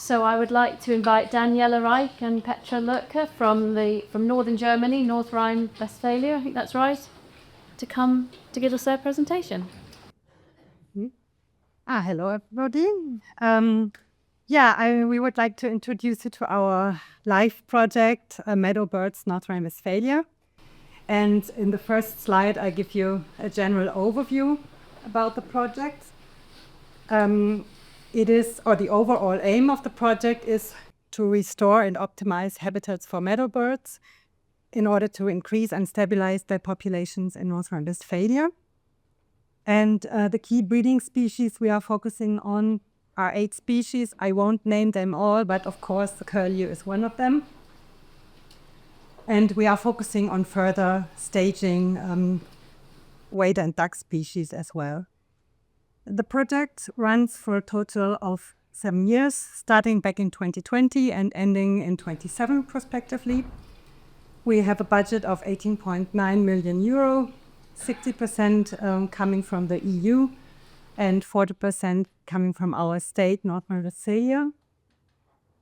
So I would like to invite Daniela Reich and Petra Löttker from northern Germany, North Rhine-Westphalia, I think that's right, to come to give us their presentation. Hello everybody. We would like to introduce you to our LIFE project, Meadow Birds North Rhine-Westphalia. And in the first slide, I give you a general overview about the project. The overall aim of the project is to restore and optimize habitats for meadow birds in order to increase and stabilize their populations in North Rhine-Westphalia. And the key breeding species we are focusing on are 8 species. I won't name them all, but of course the curlew is one of them. And we are focusing on further staging wader and duck species as well. The project runs for a total of 7 years, starting back in 2020 and ending in 2027 prospectively. We have a budget of 18.9 million euro, 60% coming from the EU and 40% coming from our state, North Rhine-Westphalia.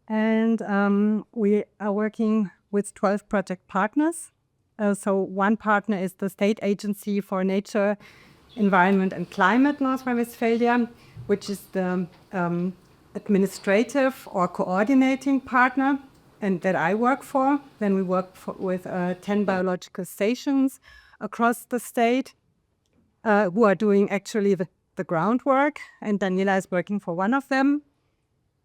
And we are working with 12 project partners. So one partner is the State Agency for Nature, Environment and Climate North Rhine-Westphalia, which is the administrative or coordinating partner and that I work for. Then we work with 10 biological stations across the state who are doing actually the groundwork, and Daniela is working for one of them.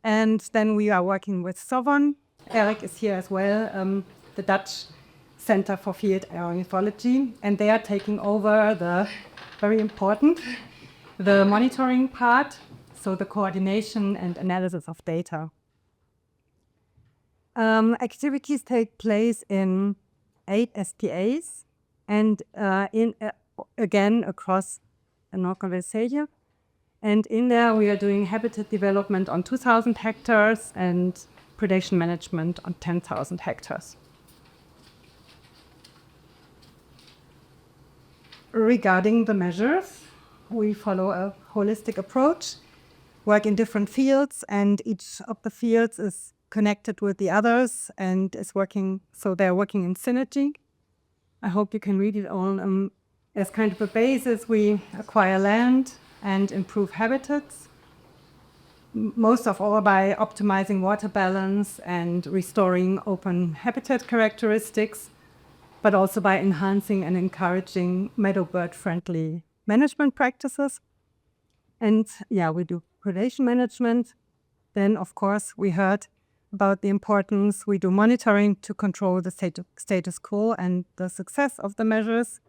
And then we are working with Sovon. Eric is here as well, the Dutch Center for Field Ornithology, and they are taking over the very important, the monitoring part, so the coordination and analysis of data. Activities take place in 8 SPAs and again across North Rhine-Westphalia. And in there we are doing habitat development on 2,000 hectares and predation management on 10,000 hectares. Regarding the measures, we follow a holistic approach, work in different fields, and each of the fields is connected with the others and is working, so they're working in synergy. I hope you can read it all. As kind of a basis, we acquire land and improve habitats, most of all by optimizing water balance and restoring open habitat characteristics, but also by enhancing and encouraging meadow bird-friendly management practices. And we do predation management. Then, of course, we heard about the importance. We do monitoring to control the status quo and the success of the measures.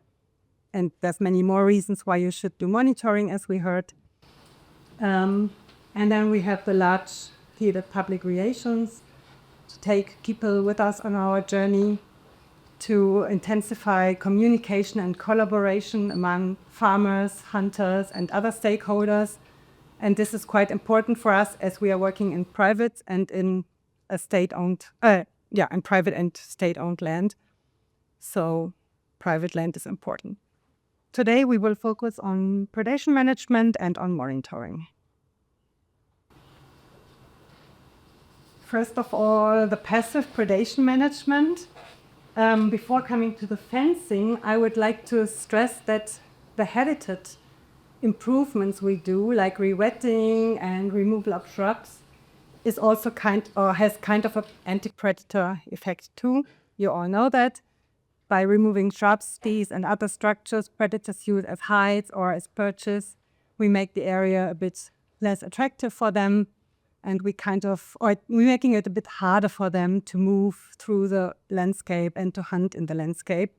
And there's many more reasons why you should do monitoring, as we heard. And then we have the large field of public relations to take people with us on our journey, to intensify communication and collaboration among farmers, hunters, and other stakeholders. And this is quite important for us as we are working in private and in a state-owned, in private and state-owned land. So private land is important. Today we will focus on predation management and on monitoring. First of all, the passive predation management. Before coming to the fencing, I would like to stress that the habitat improvements we do, like rewetting and removal of shrubs, is also has kind of an anti-predator effect too. You all know that. By removing shrubs, trees, and other structures predators use as hides or as perches, we make the area a bit less attractive for them, and we're making it a bit harder for them to move through the landscape and to hunt in the landscape.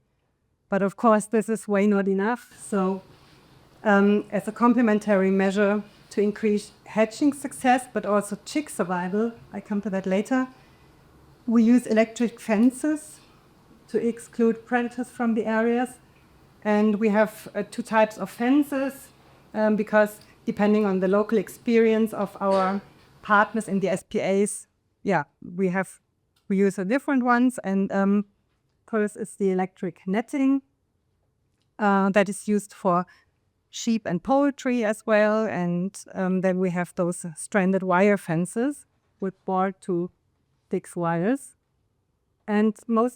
But of course, this is way not enough. So as a complementary measure to increase hatching success, but also chick survival, I come to that later, we use electric fences to exclude predators from the areas. And we have 2 types of fences because depending on the local experience of our partners in the SPAs, we use different ones. And first is the electric netting that is used for sheep and poultry as well. And then we have those stranded wire fences. with board to fix wires. And what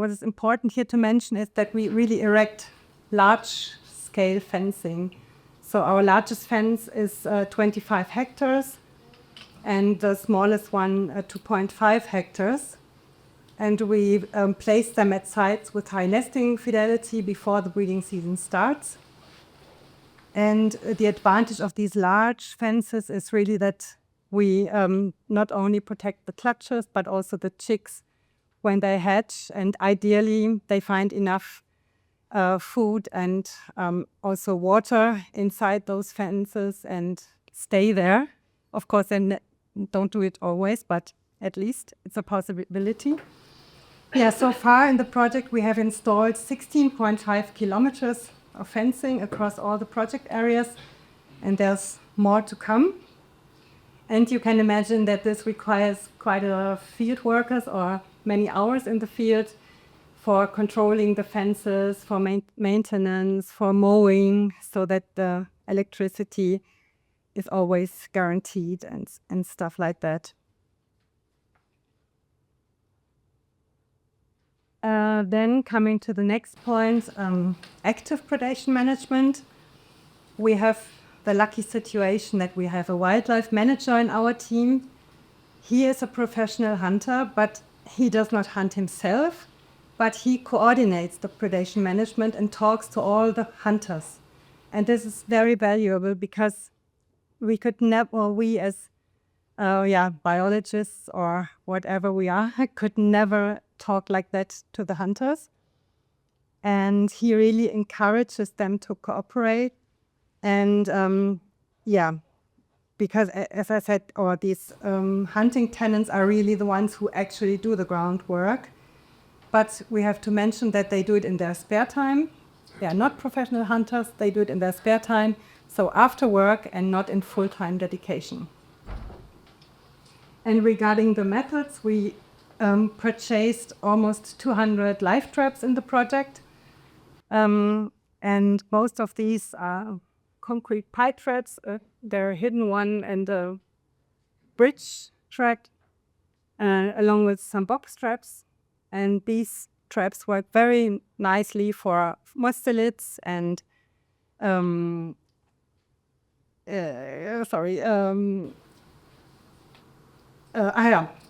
is important here to mention is that we really erect large-scale fencing. So our largest fence is 25 hectares, and the smallest one 2.5 hectares. And we place them at sites with high nesting fidelity before the breeding season starts. And the advantage of these large fences is really that we not only protect the clutches, but also the chicks when they hatch. And ideally, they find enough food and also water inside those fences and stay there. Of course, they don't do it always, but at least it's a possibility. Yeah, so far in the project, we have installed 16.5 kilometers of fencing across all the project areas, and there's more to come. And you can imagine that this requires quite a lot of field workers or many hours in the field for controlling the fences, for maintenance, for mowing, so that the electricity is always guaranteed and stuff like that. Then coming to the next point, active predation management. We have the lucky situation that we have a wildlife manager in our team. He is a professional hunter, but he does not hunt himself, but he coordinates the predation management and talks to all the hunters. And this is very valuable because we could never, we as biologists or whatever we are, could never talk like that to the hunters. And he really encourages them to cooperate. And because as I said, these hunting tenants are really the ones who actually do the groundwork. But we have to mention that they do it in their spare time. They are not professional hunters, they do it in their spare time, so after work and not in full-time dedication. And regarding the methods, we purchased almost 200 live traps in the project. And most of these are concrete pipe traps. They're a hidden one and a bridge track, along with some box traps. And these traps work very nicely for mustelids and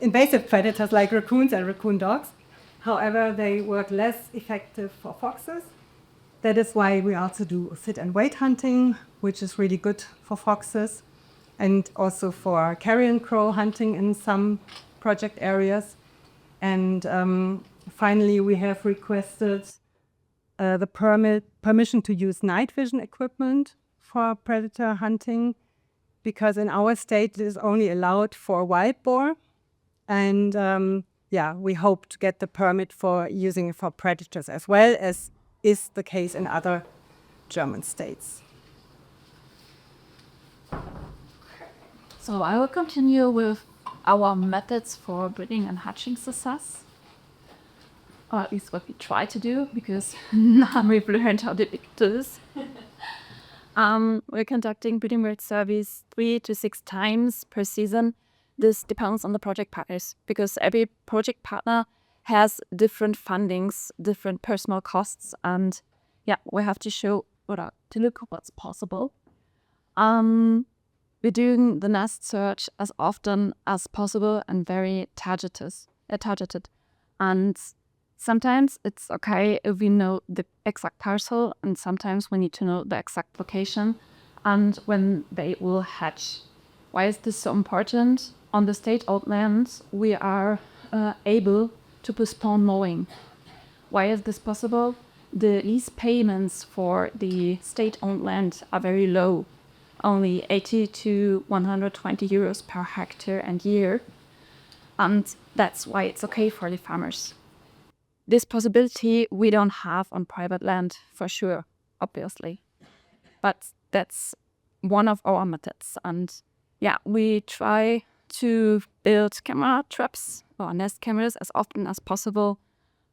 invasive predators like raccoons and raccoon dogs. However, they work less effective for foxes. That is why we also do sit and wait hunting, which is really good for foxes, and also for carrion crow hunting in some project areas. And finally, we have requested the permission to use night vision equipment for predator hunting, because in our state it is only allowed for wild boar. And we hope to get the permit for using it for predators as well, as is the case in other German states. So I will continue with our methods for breeding and hatching success. Or at least what we try to do, because now we've learned how difficult it is. We're conducting breeding bird surveys 3 to 6 times per season. This depends on the project partners, because every project partner has different fundings, different personal costs, and we have to show to look what's possible. We're doing the nest search as often as possible and very targeted. And sometimes it's okay if we know the exact parcel, and sometimes we need to know the exact location and when they will hatch. Why is this so important? On the state-owned lands, we are able to postpone mowing. Why is this possible? The lease payments for the state-owned land are very low, only 80 to 120 euros per hectare and year, and that's why it's okay for the farmers. This possibility we don't have on private land, for sure, obviously, but that's one of our methods. And we try to build camera traps or nest cameras as often as possible,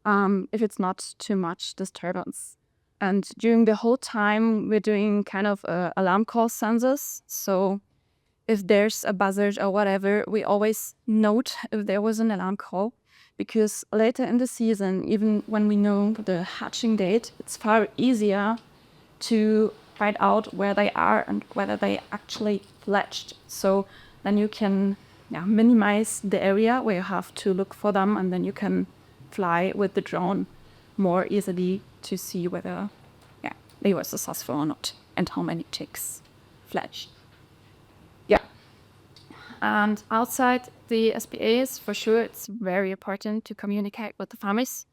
if it's not too much disturbance. And during the whole time, we're doing kind of alarm call sensors. So if there's a buzzard or whatever, we always note if there was an alarm call, because later in the season, even when we know the hatching date, it's far easier to find out where they are and whether they actually fledged. So then you can minimize the area where you have to look for them, and then you can fly with the drone more easily to see whether they were successful or not and how many chicks fledged. Yeah. And outside the SPAs, for sure, it's very important to communicate with the farmers.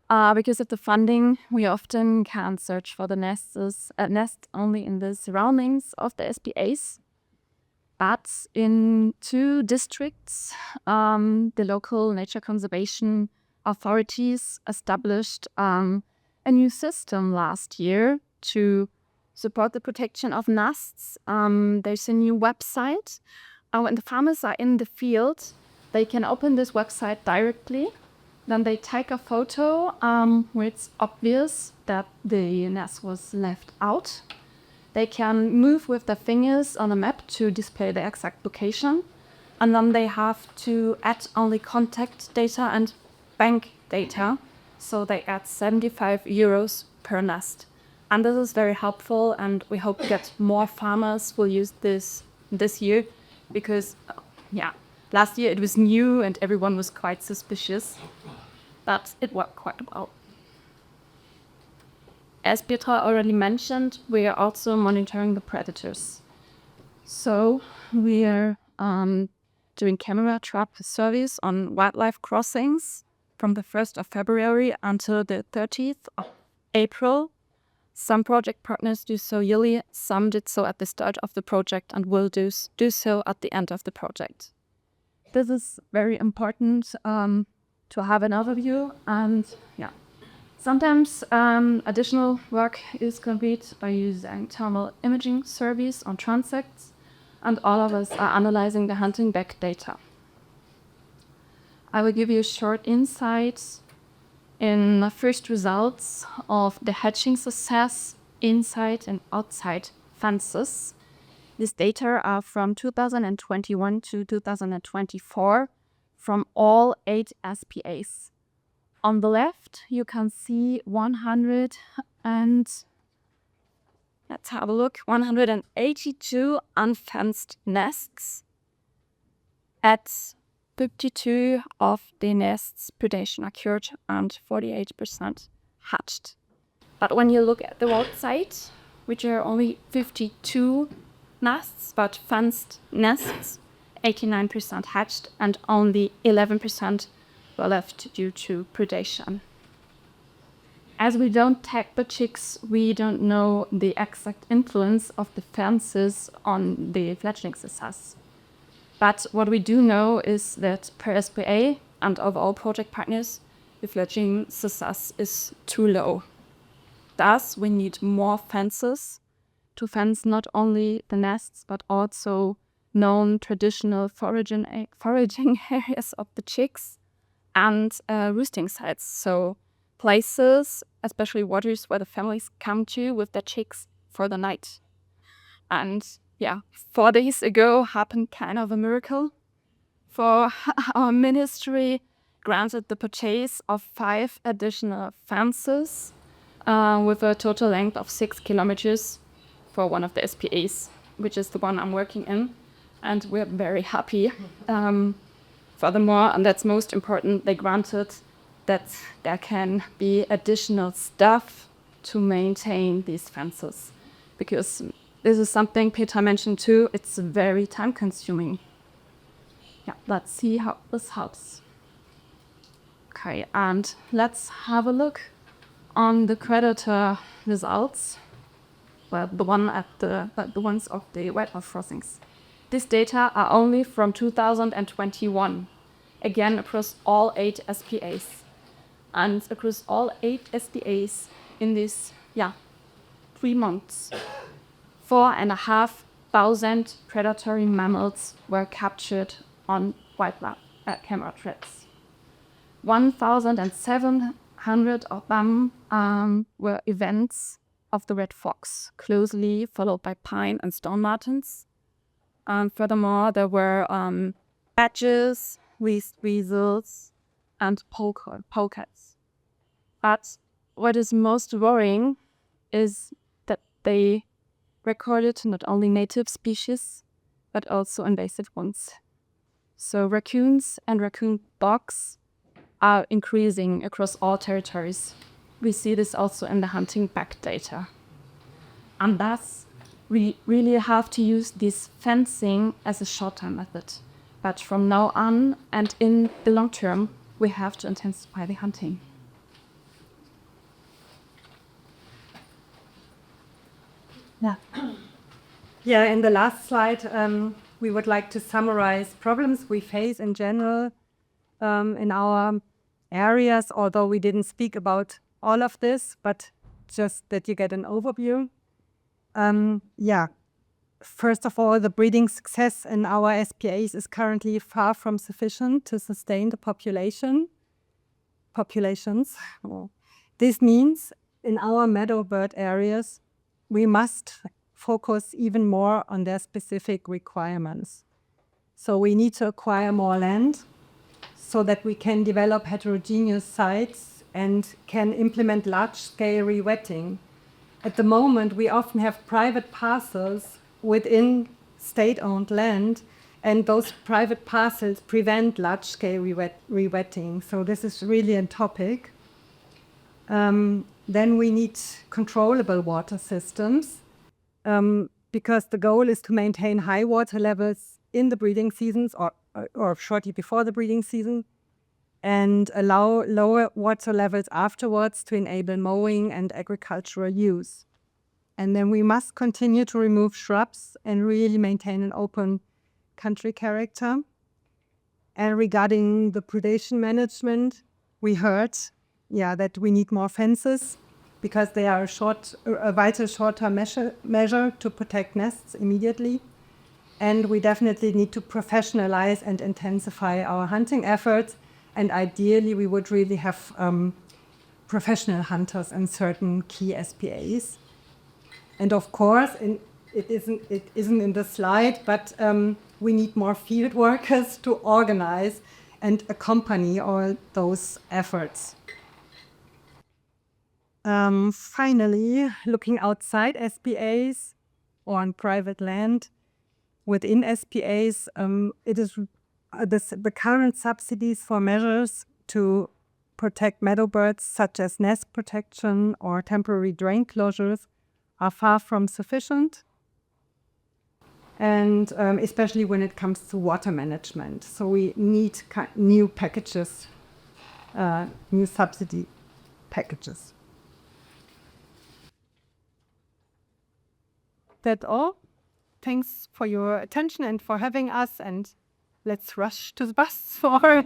Because of the funding, we often can search for the nest only in the surroundings of the SPAs. But in 2 districts, the local nature conservation authorities established a new system last year to support the protection of nests. There's a new website. When the farmers are in the field, they can open this website directly. Then they take a photo where it's obvious that the nest was left out. They can move with their fingers on a map to display the exact location. And then they have to add only contact data and bank data. So they add 75 euros per nest. And this is very helpful, and we hope that more farmers will use this year, because last year it was new and everyone was quite suspicious, but it worked quite well. As Petra already mentioned, we are also monitoring the predators. So we are doing camera trap surveys on wildlife crossings from the 1st of February until the 30th of April. Some project partners do so yearly, some did so at the start of the project and will do so at the end of the project. This is very important to have an overview, and sometimes additional work is completed by using thermal imaging surveys on transects, and all of us are analyzing the hunting back data. I will give you a short insight in the first results of the hatching success inside and outside fences. These data are from 2021 to 2024 from all 8 SPAs. On the left, you can see 182 unfenced nests. At 52 of the nests predation occurred and 48% hatched. But when you look at the outside, which are only 52 nests, but fenced nests, 89% hatched and only 11% were left due to predation. As we don't tag the chicks, we don't know the exact influence of the fences on the fledgling success. But what we do know is that per SPA and of all project partners, the fledgling success is too low. Thus, we need more fences to fence not only the nests, but also known traditional foraging areas of the chicks and roosting sites. So places, especially waters where the families come to with their chicks for the night. And 4 days ago happened kind of a miracle. For our ministry granted the purchase of 5 additional fences with a total length of 6 kilometers for one of the SPAs, which is the one I'm working in. And we're very happy. Furthermore, and that's most important, they granted that there can be additional staff to maintain these fences, because this is something Petra mentioned too, it's very time consuming. Let's see how this helps. Okay, and let's have a look on the predator results. Well, the ones of the wildlife crossings. These data are only from 2021, again across all 8 SPAs. And across all 8 SPAs in these 3 months, 4,500 predatory mammals were captured on wildlife camera traps. 1,700 of them were events of the red fox, closely followed by pine and stone martens. Furthermore, there were badgers, weasels, and polecats. But what is most worrying is that they recorded not only native species, but also invasive ones. So raccoons and raccoon dogs are increasing across all territories. We see this also in the hunting back data. And thus, we really have to use this fencing as a short-term method. But from now on and in the long term, we have to intensify the hunting. Yeah, in the last slide, we would like to summarize problems we face in general in our areas, although we didn't speak about all of this, but just that you get an overview. First of all, the breeding success in our SPAs is currently far from sufficient to sustain the populations. This means in our meadow bird areas, we must focus even more on their specific requirements. So we need to acquire more land so that we can develop heterogeneous sites and can implement large-scale rewetting. At the moment, we often have private parcels within state-owned land, and those private parcels prevent large-scale rewetting. So this is really a topic. Then we need controllable water systems, because the goal is to maintain high water levels in the breeding seasons or shortly before the breeding season, and allow lower water levels afterwards to enable mowing and agricultural use. And then we must continue to remove shrubs and really maintain an open country character. And regarding the predation management, we heard that we need more fences because they are a vital short-term measure to protect nests immediately. And we definitely need to professionalize and intensify our hunting efforts. And ideally, we would really have professional hunters in certain key SPAs. And of course, it isn't in the slide, but we need more field workers to organize and accompany all those efforts. Finally, looking outside SPAs or on private land, within SPAs, it is the current subsidies for measures to protect meadow birds, such as nest protection or temporary drain closures, are far from sufficient, and especially when it comes to water management. So we need new packages, new subsidy packages. That's all. Thanks for your attention and for having us, and let's rush to the bus for